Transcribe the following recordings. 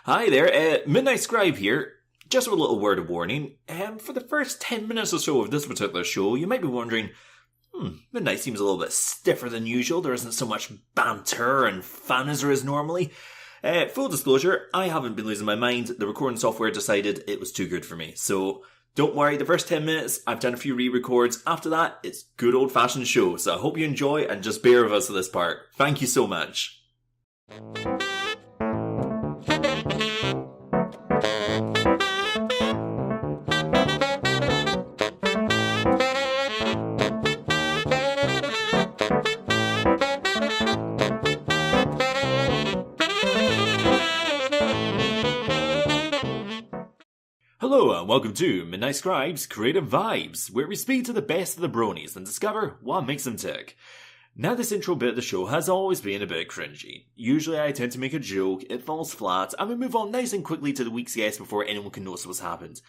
Hi there, Midnight Scribe here. Just a little word of warning. For the first 10 minutes or so of this particular show, you might be wondering, Midnight seems a little bit stiffer than usual. There isn't so much banter and fun as there is normally. Full disclosure, I haven't been losing my mind. The recording software decided it was too good for me. So don't worry, the first 10 minutes, I've done a few re-records. After that, it's good old-fashioned show. So I hope you enjoy and just bear with us for this part. Thank you so much. Hello and welcome to Midnight Scribe's Creative Vibes, where we speak to the best of the bronies and discover what makes them tick. Now this intro bit of the show has always been a bit cringy. Usually I tend to make a joke, it falls flat, and we move on nice and quickly to the week's guest before anyone can notice what's happened.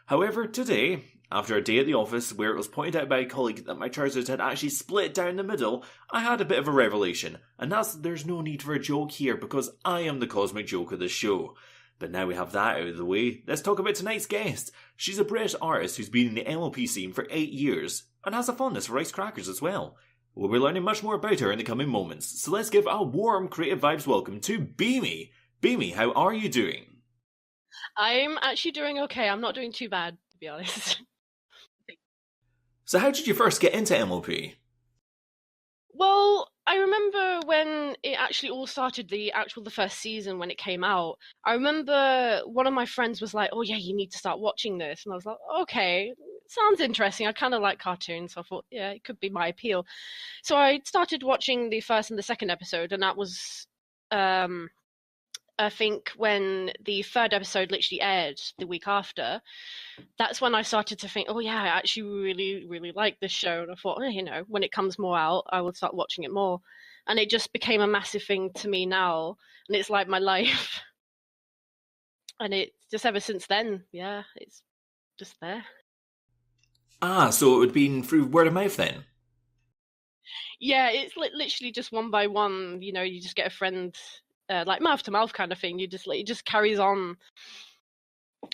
However, today, after a day at the office where it was pointed out by a colleague that my trousers had actually split down the middle, I had a bit of a revelation, and that's that there's no need for a joke here because I am the cosmic joke of this show. But now we have that out of the way, let's talk about tonight's guest. She's a British artist who's been in the MLP scene for 8 years, and has a fondness for rice crackers as well. We'll be learning much more about her in the coming moments, so let's give a warm Creative Vibes welcome to Beamy. Beamy, how are you doing? I'm actually doing okay. I'm not doing too bad, to be honest. So how did you first get into MLP? Well, I remember when it actually all started, the first season when it came out. I remember one of my friends was like, "Oh yeah, you need to start watching this," and I was like, "Okay, sounds interesting." I kind of like cartoons, so I thought, yeah, it could be my appeal. So I started watching the first and the second episode, and that was, I think, when the third episode literally aired the week after. That's when I started to think, oh yeah, I actually really, really like this show. And I thought, when it comes more out, I will start watching it more. And it just became a massive thing to me now. And it's like my life. And it's just ever since then, yeah, it's just there. Ah, so it would be through word of mouth then? Yeah, it's literally just one by one, you just get a friend, like mouth to mouth kind of thing. It just carries on.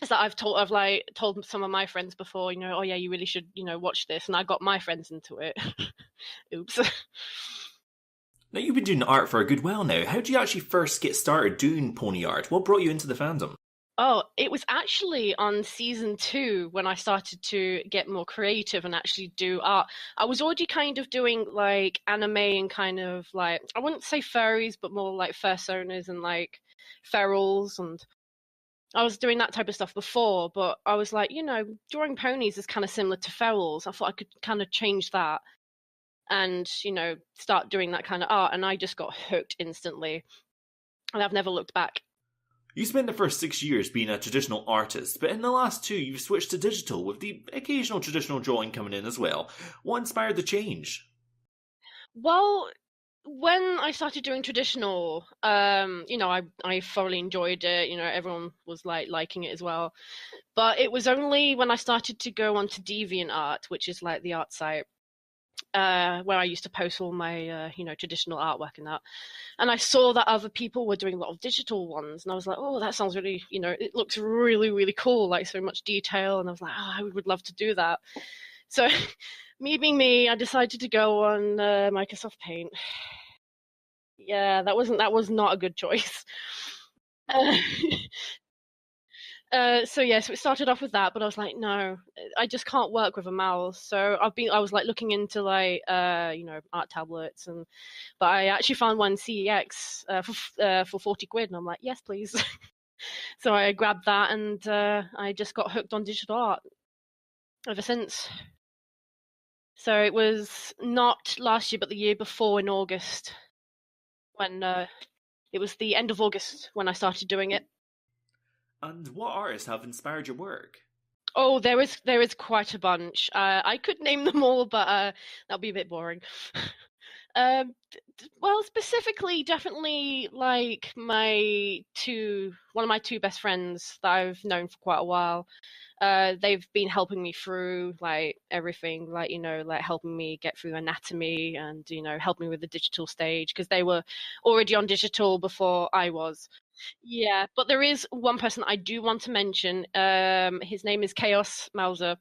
Is that I've told some of my friends before, oh yeah, you really should, watch this, and I got my friends into it. Oops. Now you've been doing art for a good while now. How did you actually first get started doing pony art? What brought you into the fandom? Oh, it was actually on season 2 when I started to get more creative and actually do art. I was already kind of doing like anime and kind of like, I wouldn't say furries, but more like fursuiters and like ferals, and I was doing that type of stuff before, but I was like, drawing ponies is kind of similar to ferals. I thought I could kind of change that and, start doing that kind of art. And I just got hooked instantly. And I've never looked back. You spent the first 6 years being a traditional artist, but in the last 2 you've switched to digital with the occasional traditional drawing coming in as well. What inspired the change? Well, when I started doing traditional, I thoroughly enjoyed it. Everyone was liking it as well. But it was only when I started to go onto DeviantArt, which is like the art site, where I used to post all my, traditional artwork and that. And I saw that other people were doing a lot of digital ones, and I was like, oh, that sounds really, it looks really, really cool, like so much detail. And I was like, oh, I would love to do that. So, me being me, I decided to go on Microsoft Paint. Yeah, that was not a good choice. So it started off with that, but I was like, no, I just can't work with a mouse. So I was like looking into like art tablets, but I actually found one CEX for 40 quid, and I'm like, yes, please. So I grabbed that, and I just got hooked on digital art ever since. So it was not last year, but the year before in August, when it was the end of August when I started doing it. And what artists have inspired your work? Oh, there is quite a bunch. I could name them all, but that'll be a bit boring. Well, specifically, definitely like one of my two best friends that I've known for quite a while. They've been helping me through like everything, like like helping me get through anatomy and helping me with the digital stage because they were already on digital before I was. Yeah, but there is one person I do want to mention. His name is Chaos Mauser.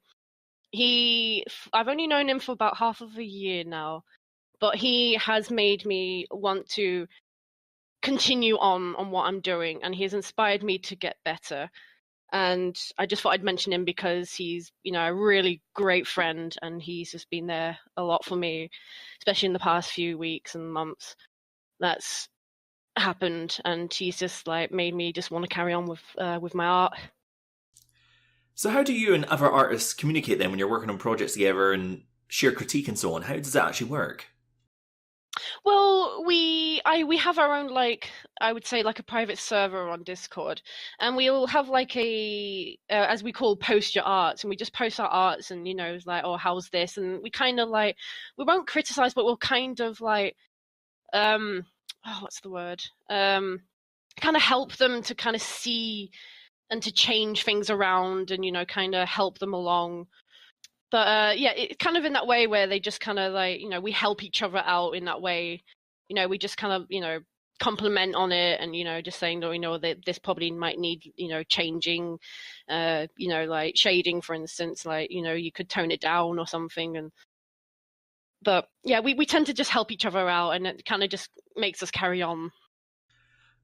I've only known him for about half of a year now, but he has made me want to continue on what I'm doing, and he has inspired me to get better. And I just thought I'd mention him because he's, a really great friend, and he's just been there a lot for me, especially in the past few weeks and months. That's happened, and he's just like made me just want to carry on with my art. So how do you and other artists communicate then when you're working on projects together and share critique and so on? How does that actually work? Well, we have our own, like, I would say, like a private server on Discord, and we all have like a as we call, post your arts, and we just post our arts, and it's like, oh, how's this, and we kind of like, we won't criticize, but we'll kind of like oh, what's the word, kind of help them to kind of see and to change things around, and kind of help them along. But yeah, it's kind of in that way where they just kind of like, we help each other out in that way. We just kind of, compliment on it, and just saying, no, that this probably might need, changing, like shading, for instance, like, you could tone it down or something. But yeah, we tend to just help each other out, and it kind of just makes us carry on.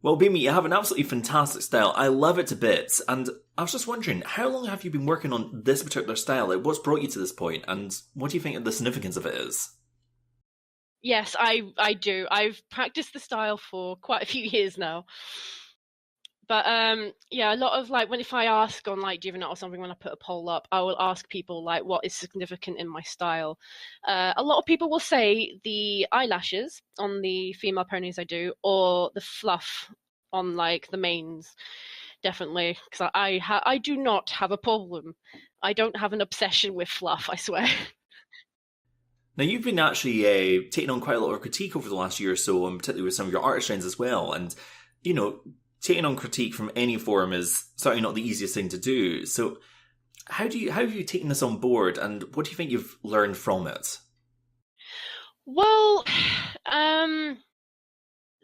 Well, Beamy, you have an absolutely fantastic style. I love it to bits. And I was just wondering, how long have you been working on this particular style? Like, what's brought you to this point, and what do you think the significance of it is? Yes, I do. I've practiced the style for quite a few years now. But yeah, a lot of like, if I ask on like DeviantArt or something, when I put a poll up, I will ask people like, what is significant in my style. A lot of people will say the eyelashes on the female ponies I do, or the fluff on like the mains. Definitely, because I do not have a problem. I don't have an obsession with fluff, I swear. Now, you've been actually taking on quite a lot of critique over the last year or so, and particularly with some of your artist friends as well. And, taking on critique from any forum is certainly not the easiest thing to do. So how have you taken this on board, and what do you think you've learned from it? Well,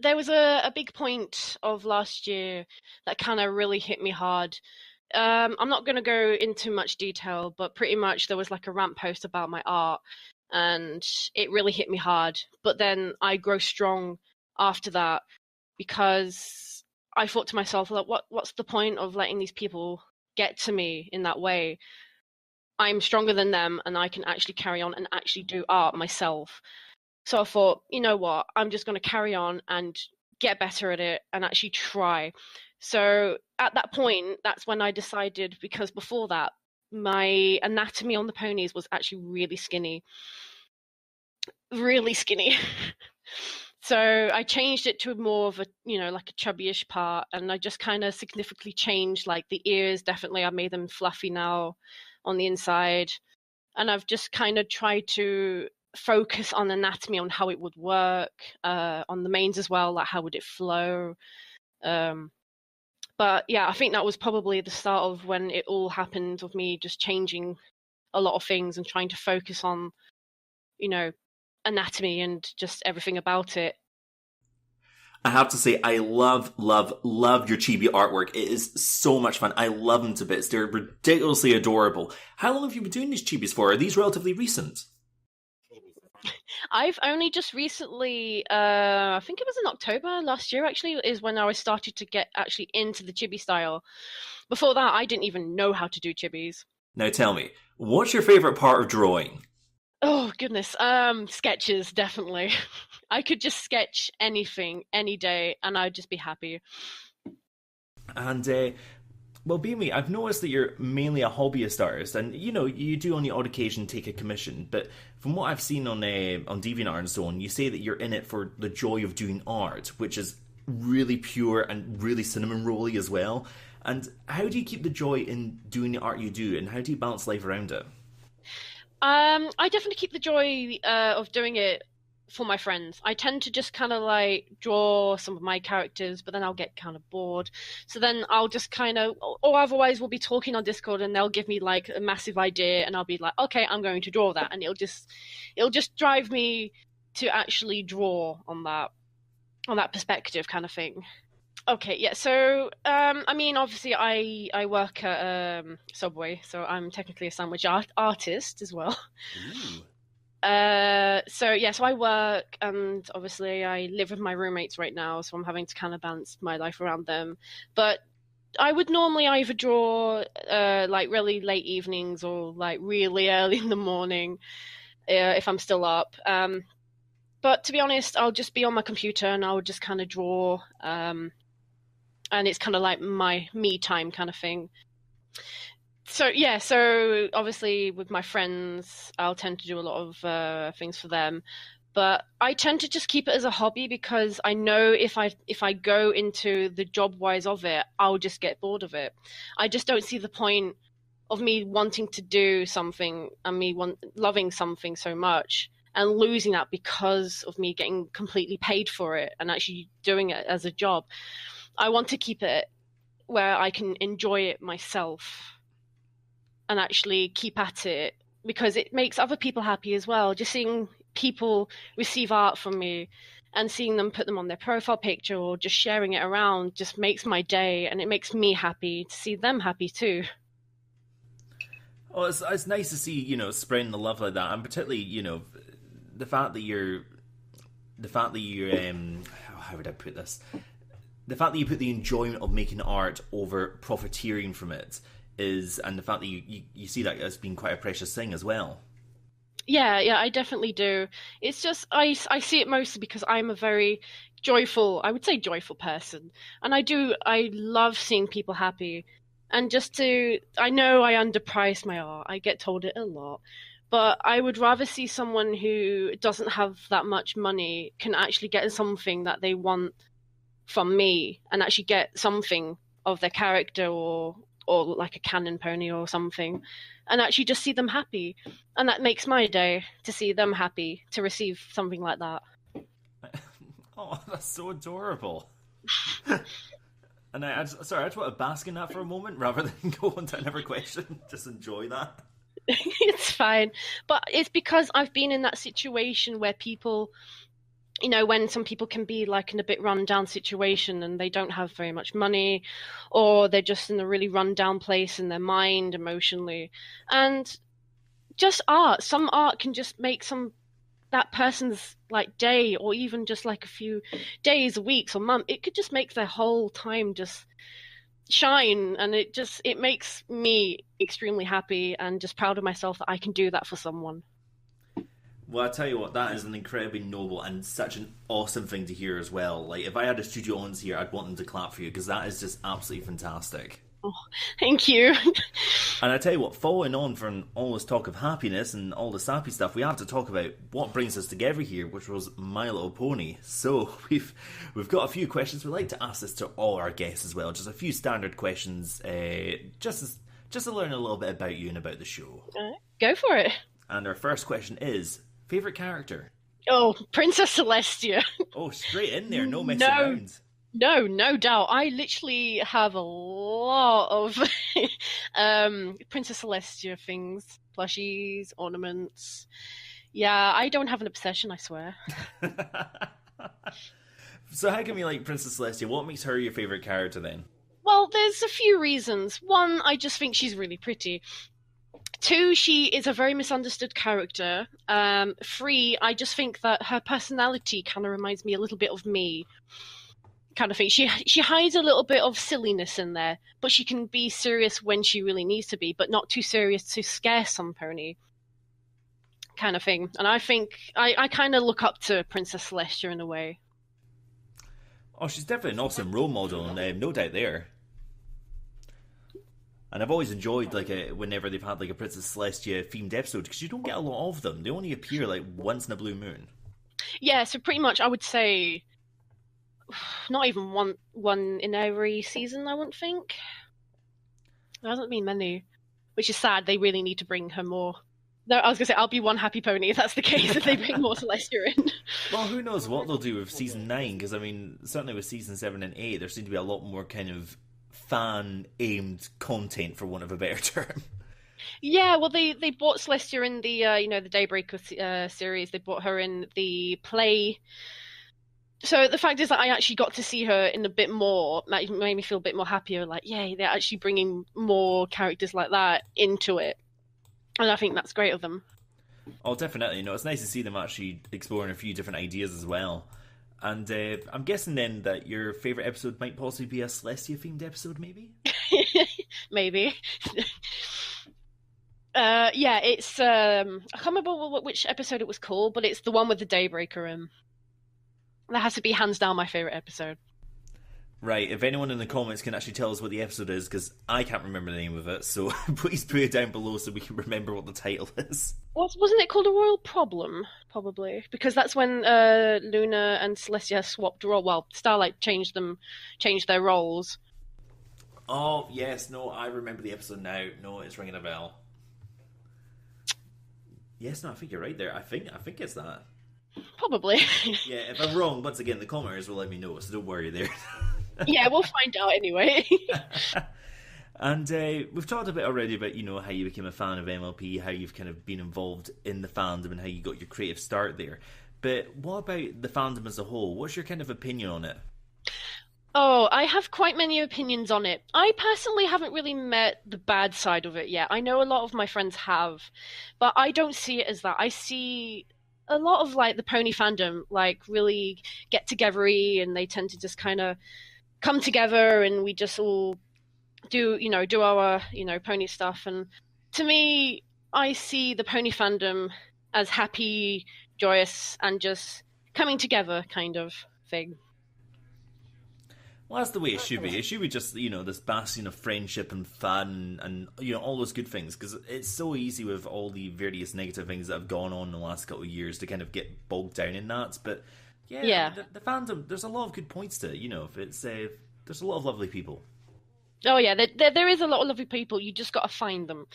there was a big point of last year that kind of really hit me hard. I'm not going to go into much detail, but pretty much there was like a rant post about my art, and it really hit me hard. But then I grow strong after that, because I thought to myself, like, what's the point of letting these people get to me in that way? I'm stronger than them, and I can actually carry on and actually do art myself. So I thought, you know what, I'm just going to carry on and get better at it and actually try. So at that point, that's when I decided, because before that, my anatomy on the ponies was actually really skinny. Really skinny. So I changed it to more of a, like a chubbyish part, and I just kind of significantly changed, like the ears, definitely I made them fluffy now on the inside. And I've just kind of tried to focus on anatomy, on how it would work, on the mains as well, like how would it flow. But yeah, I think that was probably the start of when it all happened, of me just changing a lot of things and trying to focus on, anatomy and just everything about it. I have to say, I love your chibi artwork. It is so much fun. I love them to bits. They're ridiculously adorable. How long have you been doing these chibis for? Are these relatively recent? I've only just recently, I think it was in October last year actually, is when I started to get actually into the chibi style. Before that, I didn't even know how to do chibis. Now tell me, what's your favourite part of drawing? Oh, goodness. Sketches, definitely. I could just sketch anything, any day, and I'd just be happy. And, well, Beamy, I've noticed that you're mainly a hobbyist artist, and, you do on the odd occasion take a commission, but from what I've seen on DeviantArt and so on, you say that you're in it for the joy of doing art, which is really pure and really cinnamon rolly as well. And how do you keep the joy in doing the art you do, and how do you balance life around it? I definitely keep the joy of doing it for my friends. I tend to just kind of like draw some of my characters, but then I'll get kind of bored. So then I'll just kind of, or otherwise we'll be talking on Discord and they'll give me like a massive idea and I'll be like, okay, I'm going to draw that. And it'll just drive me to actually draw on that perspective kind of thing. Okay, yeah. So, I mean, obviously, I work at Subway, so I'm technically a sandwich artist as well. Ooh. So yeah, so I work, and obviously I live with my roommates right now, so I'm having to kind of balance my life around them. But I would normally either draw like really late evenings or like really early in the morning if I'm still up. But to be honest, I'll just be on my computer and I'll just kind of draw. And it's kind of like my me time kind of thing. So yeah, so obviously with my friends, I'll tend to do a lot of things for them, but I tend to just keep it as a hobby because I know if I go into the job wise of it, I'll just get bored of it. I just don't see the point of me wanting to do something and loving something so much and losing that because of me getting completely paid for it and actually doing it as a job. I want to keep it where I can enjoy it myself and actually keep at it because it makes other people happy as well. Just seeing people receive art from me and seeing them put them on their profile picture or just sharing it around just makes my day, and it makes me happy to see them happy too. Oh, it's nice to see, spreading the love like that, and particularly, the fact that you're how would I put this? The fact that you put the enjoyment of making art over profiteering from it and the fact that you see that as being quite a precious thing as well. Yeah, I definitely do. It's just I see it mostly because I'm a very I would say joyful person, and I love seeing people happy, and I know I underprice my art. I get told it a lot, but I would rather see someone who doesn't have that much money can actually get something that they want from me and actually get something of their character or like a cannon pony or something and actually just see them happy, and that makes my day to see them happy to receive something like that. Oh, that's so adorable. And I just want to bask in that for a moment rather than go on to another question. Just enjoy that. It's fine, but it's because I've been in that situation where people, when some people can be like in a bit run down situation and they don't have very much money, or they're just in a really run down place in their mind emotionally. And just some art can just make that person's like day, or even just like a few days, weeks, or month. It could just make their whole time just shine, and it makes me extremely happy and just proud of myself that I can do that for someone. Well, I tell you what, that is an incredibly noble and such an awesome thing to hear as well. Like, if I had a studio audience here, I'd want them to clap for you, because that is just absolutely fantastic. Oh, thank you. And I tell you what, following on from all this talk of happiness and all the sappy stuff, we have to talk about what brings us together here, which was My Little Pony. So we've got a few questions. We like to ask this to all our guests as well. Just a few standard questions, just to learn a little bit about you and about the show. Go for it. And our first question is, favourite character? Oh, Princess Celestia. Oh, straight in there, no messing around. No doubt. I literally have a lot of Princess Celestia things, plushies, ornaments. Yeah, I don't have an obsession, I swear. So how can we like Princess Celestia? What makes her your favourite character then? Well, there's a few reasons. One, I just think she's really pretty. Two, she is a very misunderstood character. Three, I just think that her personality kind of reminds me a little bit of me. Kind of thing. She hides a little bit of silliness in there, but she can be serious when she really needs to be, but not too serious to scare some pony. Kind of thing. And I think I kind of look up to Princess Celestia in a way. Oh, she's definitely an awesome role model, and no doubt there. And I've always enjoyed whenever they've had like a Princess Celestia themed episode, because you don't get a lot of them. They only appear like once in a blue moon. Yeah, so pretty much I would say not even one in every season, I wouldn't think. There hasn't been many, which is sad. They really need to bring her more. No, I was going to say, I'll be one happy pony if that's the case, if they bring more Celestia in. Well, who knows what they'll do with season 9? Because I mean, certainly with season 7 and 8, there seemed to be a lot more kind of fan-aimed content, for want of a better term. Yeah, well, they brought Celestia in the the Daybreaker series. They brought her in the play. So the fact is that I actually got to see her in a bit more, made me feel a bit more happier. Like, yay, they're actually bringing more characters like that into it, and I think that's great of them. Oh, definitely. It's nice to see them actually exploring a few different ideas as well. And I'm guessing then that your favourite episode might possibly be a Celestia-themed episode, maybe? Maybe. Yeah, it's I can't remember which episode it was called, but it's the one with the Daybreaker. That has to be hands down my favourite episode. Right, if anyone in the comments can actually tell us what the episode is, because I can't remember the name of it, so please put it down below so we can remember what the title is. Wasn't it called A Royal Problem? Probably. Because that's when Luna and Celestia swapped roles. Well, Starlight changed their roles. Oh, yes, no, I remember the episode now. No, it's ringing a bell. Yes, no, I think you're right there. I think it's that. Probably. Yeah, if I'm wrong, once again, the commenters will let me know, so don't worry there. Yeah, we'll find out anyway. And we've talked a bit already about, how you became a fan of MLP, how you've kind of been involved in the fandom and how you got your creative start there. But what about the fandom as a whole? What's your kind of opinion on it? Oh, I have quite many opinions on it. I personally haven't really met the bad side of it yet. I know a lot of my friends have, but I don't see it as that. I see a lot of the pony fandom really get togethery, and they tend to just kind of come together, and we just all do our pony stuff. And to me, I see the pony fandom as happy, joyous, and just coming together kind of thing. Well, that's the way it should be. It should be just, this bastion of friendship and fun and all those good things. Because it's so easy with all the various negative things that have gone on in the last couple of years to kind of get bogged down in that. But yeah. The fandom, there's a lot of good points to it. There's a lot of lovely people. Oh yeah, there is a lot of lovely people. You just got to find them.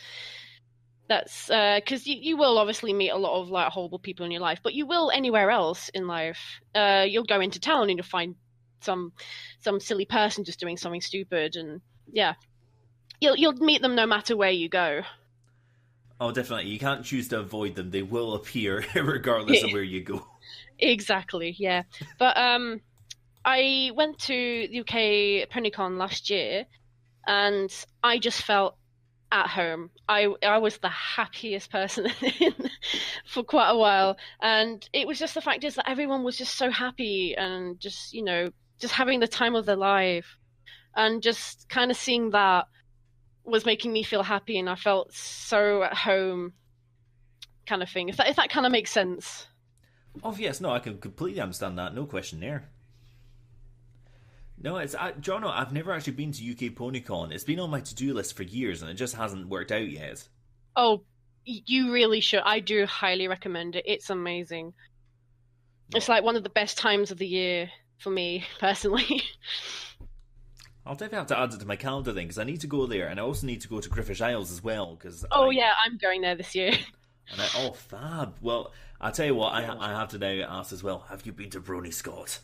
That's because you will obviously meet a lot of horrible people in your life, but you will anywhere else in life. You'll go into town and you'll find some silly person just doing something stupid, and yeah, you'll meet them no matter where you go. Oh, definitely. You can't choose to avoid them. They will appear regardless of where you go. Exactly, yeah. But I went to the UK PonyCon last year, and I just felt at home. I was the happiest person for quite a while, and it was just the fact is that everyone was just so happy and just just having the time of their life, and just kind of seeing that was making me feel happy, and I felt so at home, kind of thing. If that kind of makes sense. Oh yes, no, I can completely understand that. No question there. No, John, I've never actually been to UK PonyCon. It's been on my to-do list for years, and it just hasn't worked out yet. Oh, you really should. I do highly recommend it. It's amazing. It's one of the best times of the year for me, personally. I'll definitely have to add it to my calendar then, because I need to go there, and I also need to go to Griffish Isles as well. Yeah, I'm going there this year. And fab. Well, I'll tell you what, I have to now ask as well, have you been to Brony Scott?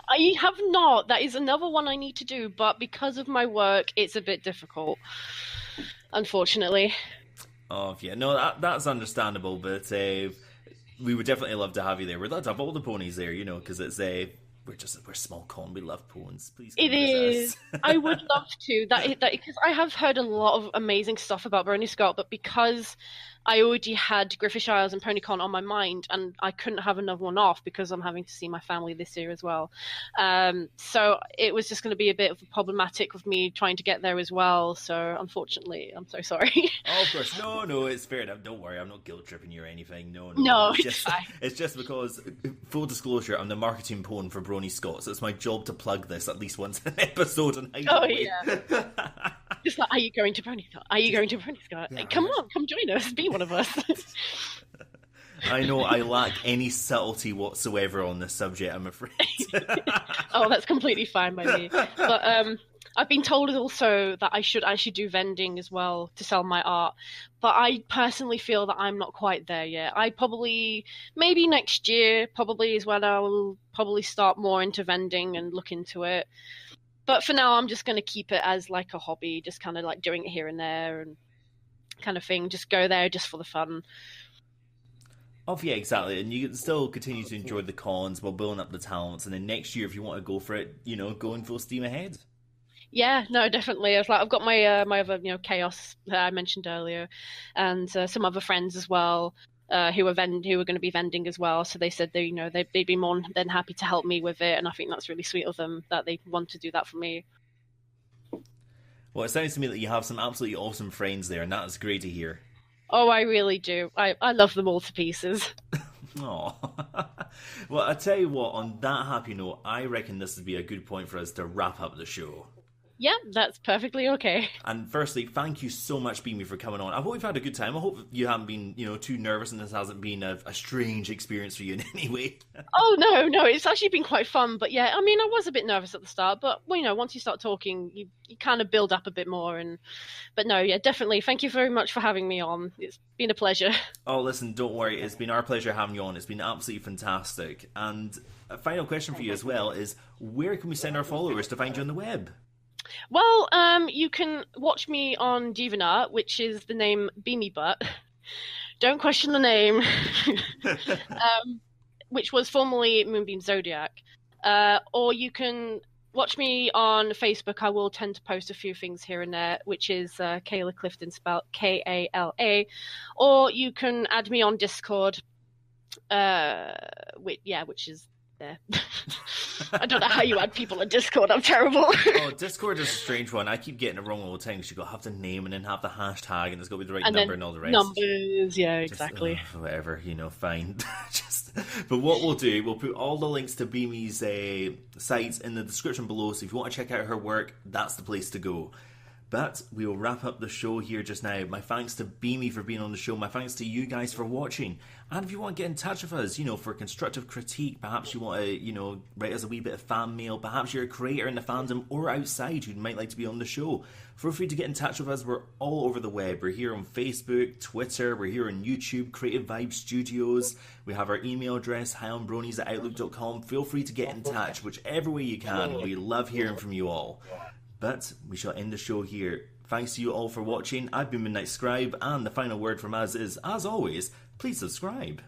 I have not. That is another one I need to do, but because of my work, it's a bit difficult, unfortunately. Oh, yeah. No, that's understandable, but we would definitely love to have you there. We'd love to have all the ponies there, because it's we're small con. We love ponies. Please. It is. I would love to. That because I have heard a lot of amazing stuff about Brony Scott, but because I already had Griffish Isles and PonyCon on my mind, and I couldn't have another one off because I'm having to see my family this year as well. So it was just going to be a bit of a problematic with me trying to get there as well. So unfortunately, I'm so sorry. Oh, of course. No, it's fair enough. Don't worry, I'm not guilt tripping you or anything. No. No, it's fine. It's just because, full disclosure, I'm the marketing pawn for Brony Scott, so it's my job to plug this at least once an episode. And yeah. Just are you going to Brony Scott? Are you going to Brony Scott? Yeah, come on, come join us. Be one of us. I know I lack any subtlety whatsoever on this subject, I'm afraid. Oh, that's completely fine by me. But I've been told also that I should actually do vending as well to sell my art, but I personally feel that I'm not quite there yet. I probably, maybe next year, probably is when I will probably start more into vending and look into it. But for now, I'm just going to keep it as like a hobby, just kind of like doing it here and there and kind of thing. Just go there just for the fun. Oh, yeah, exactly. And you can still continue to enjoy the cons while building up the talents. And then next year, if you want to go for it, go in full steam ahead. Yeah, no, definitely. I've got my my other chaos that I mentioned earlier, and some other friends as well who were going to be vending as well. So they said they'd be more than happy to help me with it, and I think that's really sweet of them that they want to do that for me. Well, it sounds to me that you have some absolutely awesome friends there, and that's great to hear. Oh, I really do. I love them all to pieces. Oh, well, I tell you what. On that happy note, I reckon this would be a good point for us to wrap up the show. Yeah, that's perfectly okay. And firstly, thank you so much, Beamy, for coming on. I hope you've had a good time. I hope you haven't been, too nervous and this hasn't been a strange experience for you in any way. Oh no, it's actually been quite fun. But yeah, I mean, I was a bit nervous at the start, but well, once you start talking, you kind of build up a bit more. But no, yeah, definitely. Thank you very much for having me on. It's been a pleasure. Oh, listen, don't worry. It's been our pleasure having you on. It's been absolutely fantastic. And a final question for you as well is, where can we send our followers to find you on the web? Well, you can watch me on DeviantArt, which is the name Beamy Butt. Don't question the name. Which was formerly Moonbeam Zodiac. Or you can watch me on Facebook. I will tend to post a few things here and there, which is Kayla Clifton, spelled Kala. Or you can add me on Discord, which is there. I don't know how you add people on Discord. I'm terrible. Oh, Discord is a strange one. I keep getting it wrong all the time because you have to name and then have the hashtag and it's got to be the right and number and all the rest. Numbers, yeah, exactly. Whatever, fine. But what we'll do, we'll put all the links to Beamy's sites in the description below. So if you want to check out her work, that's the place to go. But we will wrap up the show here just now. My thanks to Beamy for being on the show. My thanks to you guys for watching. And if you want to get in touch with us, for constructive critique, perhaps you want to, write us a wee bit of fan mail, perhaps you're a creator in the fandom or outside who might like to be on the show, feel free to get in touch with us. We're all over the web. We're here on Facebook, Twitter, we're here on YouTube, Creative Vibe Studios. We have our email address, highlandbronies@outlook.com. Feel free to get in touch, whichever way you can. We love hearing from you all. But we shall end the show here. Thanks to you all for watching. I've been Midnight Scribe, and the final word from us is, as always, please subscribe.